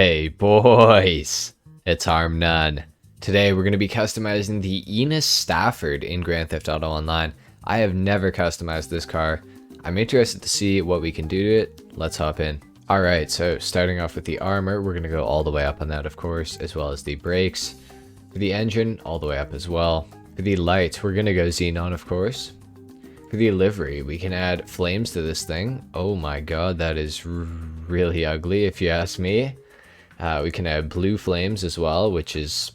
Hey boys, it's HarmNone. Today we're going to be customizing the Enus Stafford in Grand Theft Auto Online. I have never customized this car. I'm interested to see what we can do to it. Let's hop in. Alright, so starting off with the armor, we're going to go all the way up on that, of course, as well as the brakes. For the engine, all the way up as well. For the lights, we're going to go xenon, of course. For the livery, we can add flames to this thing. Oh my god, that is really ugly if you ask me. We can add blue flames as well, which is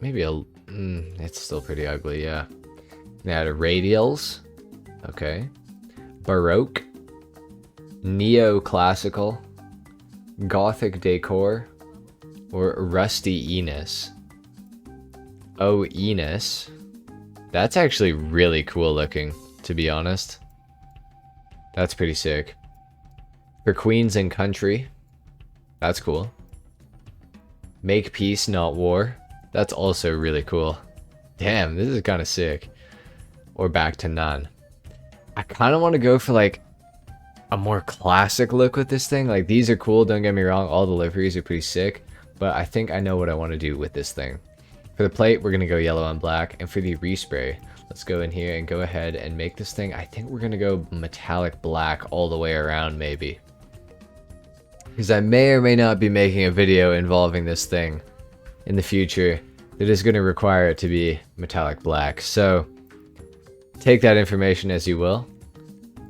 maybe it's still pretty ugly, yeah. We can add radials, okay. Baroque, neoclassical, gothic decor, or rusty Enus. Oh, Enus. That's actually really cool looking, to be honest. That's pretty sick. For queens and country. That's cool. Make peace, not war. That's also really cool. Damn, this is kind of sick. Or back to none. I kind of want to go for like a more classic look with this thing. Like these are cool, don't get me wrong. All the liveries are pretty sick. But I think I know what I want to do with this thing. For the plate, we're going to go yellow and black. And for the respray, let's go in here and go ahead and make this thing. I think we're going to go metallic black all the way around maybe. Because I may or may not be making a video involving this thing in the future that is going to require it to be metallic black. So take that information as you will.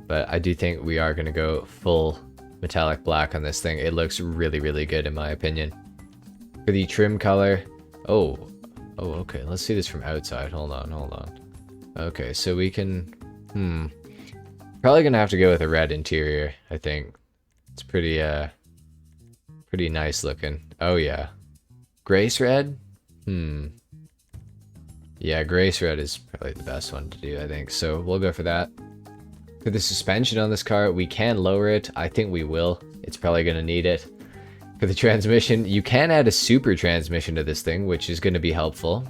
But I do think we are going to go full metallic black on this thing. It looks really, really good in my opinion. For the trim color, oh, okay. Let's see this from outside. Hold on. Okay, so we can, probably going to have to go with a red interior, I think. It's pretty nice looking. Oh yeah. Grace red? Yeah, grace red is probably the best one to do, I think. So we'll go for that. For the suspension on this car, we can lower it. I think we will. It's probably going to need it. For the transmission, you can add a super transmission to this thing, which is going to be helpful.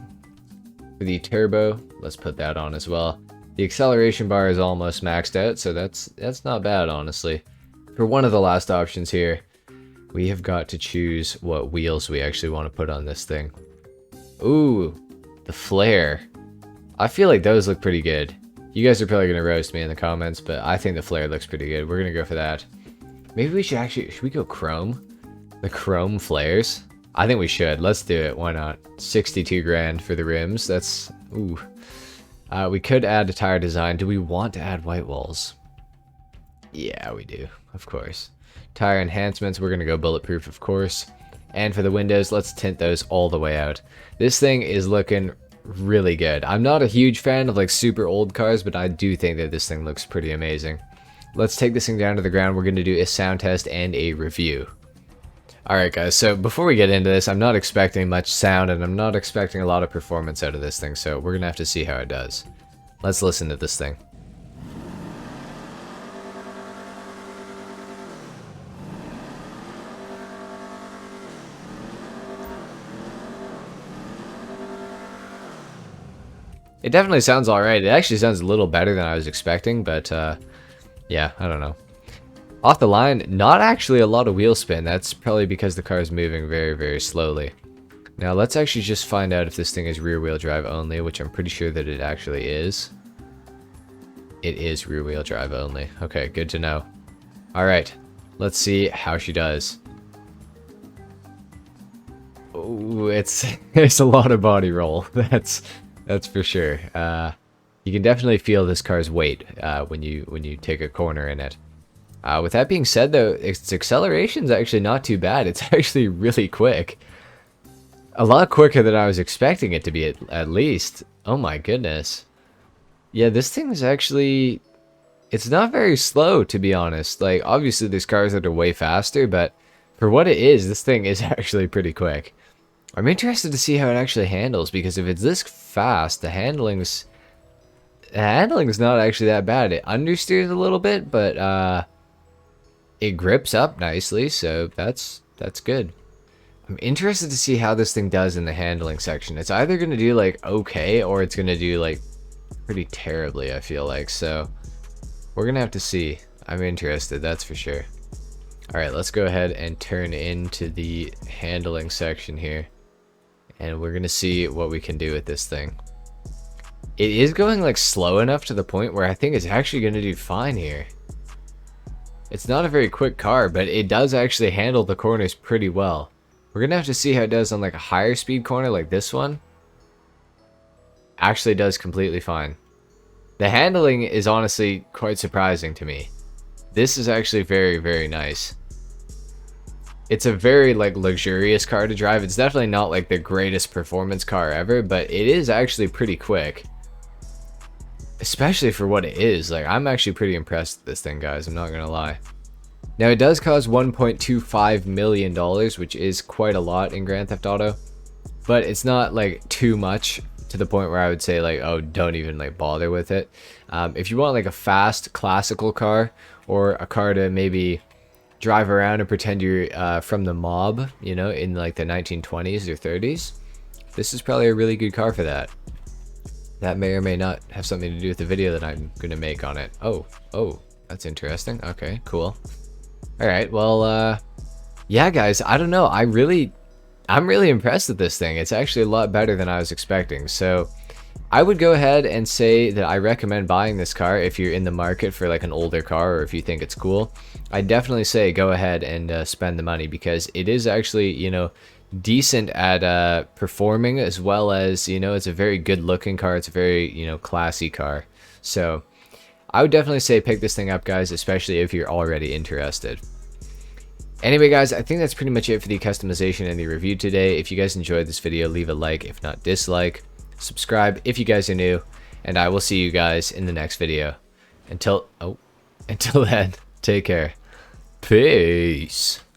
For the turbo, let's put that on as well. The acceleration bar is almost maxed out, so that's not bad, honestly. For one of the last options here, we have got to choose what wheels we actually want to put on this thing. Ooh, the flare. I feel like those look pretty good. You guys are probably going to roast me in the comments, but I think the flare looks pretty good. We're going to go for that. Maybe we should we go chrome? The chrome flares? I think we should. Let's do it. Why not? 62 grand for the rims. That's, ooh. We could add a tire design. Do we want to add white walls? Yeah, we do. Of course. Tire enhancements, we're going to go bulletproof, of course. And for the windows, let's tint those all the way out. This thing is looking really good. I'm not a huge fan of like super old cars, but I do think that this thing looks pretty amazing. Let's take this thing down to the ground. We're going to do a sound test and a review. Alright guys, so before we get into this, I'm not expecting much sound and I'm not expecting a lot of performance out of this thing, so we're going to have to see how it does. Let's listen to this thing. It definitely sounds alright. It actually sounds a little better than I was expecting, but yeah, I don't know. Off the line, not actually a lot of wheel spin. That's probably because the car is moving very, very slowly. Now let's actually just find out if this thing is rear wheel drive only, which I'm pretty sure that it actually is. It is rear wheel drive only. Okay, good to know. Alright, let's see how she does. Oh, it's a lot of body roll. That's for sure. You can definitely feel this car's weight when you take a corner in it. With that being said, though, its acceleration is actually not too bad. It's actually really quick. A lot quicker than I was expecting it to be, at least. Oh my goodness. Yeah, this thing is actually... It's not very slow, to be honest. Like, obviously there's cars that are way faster, but for what it is, this thing is actually pretty quick. I'm interested to see how it actually handles, because if it's this fast, the handling's not actually that bad. It understeers a little bit, but it grips up nicely, so that's good. I'm interested to see how this thing does in the handling section. It's either going to do like okay, or it's going to do like pretty terribly, I feel like. So we're going to have to see. I'm interested, that's for sure. All right, let's go ahead and turn into the handling section here. And we're going to see what we can do with this thing. It is going like slow enough to the point where I think it's actually going to do fine here. It's not a very quick car, but it does actually handle the corners pretty well. We're going to have to see how it does on like a higher speed corner like this one. Actually does completely fine. The handling is honestly quite surprising to me. This is actually very, very nice. It's a very like luxurious car to drive. It's definitely not like the greatest performance car ever, but it is actually pretty quick. Especially for what it is. Like, I'm actually pretty impressed with this thing, guys. I'm not gonna lie. Now, it does cost $1.25 million, which is quite a lot in Grand Theft Auto. But it's not like too much to the point where I would say like, oh, don't even like bother with it. If you want like a fast classical car, or a car to maybe drive around and pretend you're from the mob, you know, in like the 1920s or 30s, this is probably a really good car for that. That may or may not have something to do with the video that I'm going to make on it. Oh, that's interesting. Okay, cool. All right, well, yeah, guys, I don't know. I'm really impressed with this thing. It's actually a lot better than I was expecting. So I would go ahead and say that I recommend buying this car if you're in the market for like an older car, or if you think it's cool. I definitely say go ahead and spend the money, because it is actually, you know, decent at performing, as well as, you know, it's a very good looking car. It's a very, you know, classy car. So I would definitely say pick this thing up, guys, especially if you're already interested. Anyway, guys, I think that's pretty much it for the customization and the review today. If you guys enjoyed this video, leave a like, if not dislike. Subscribe if you guys are new, and I will see you guys in the next video. Until then, take care. Peace.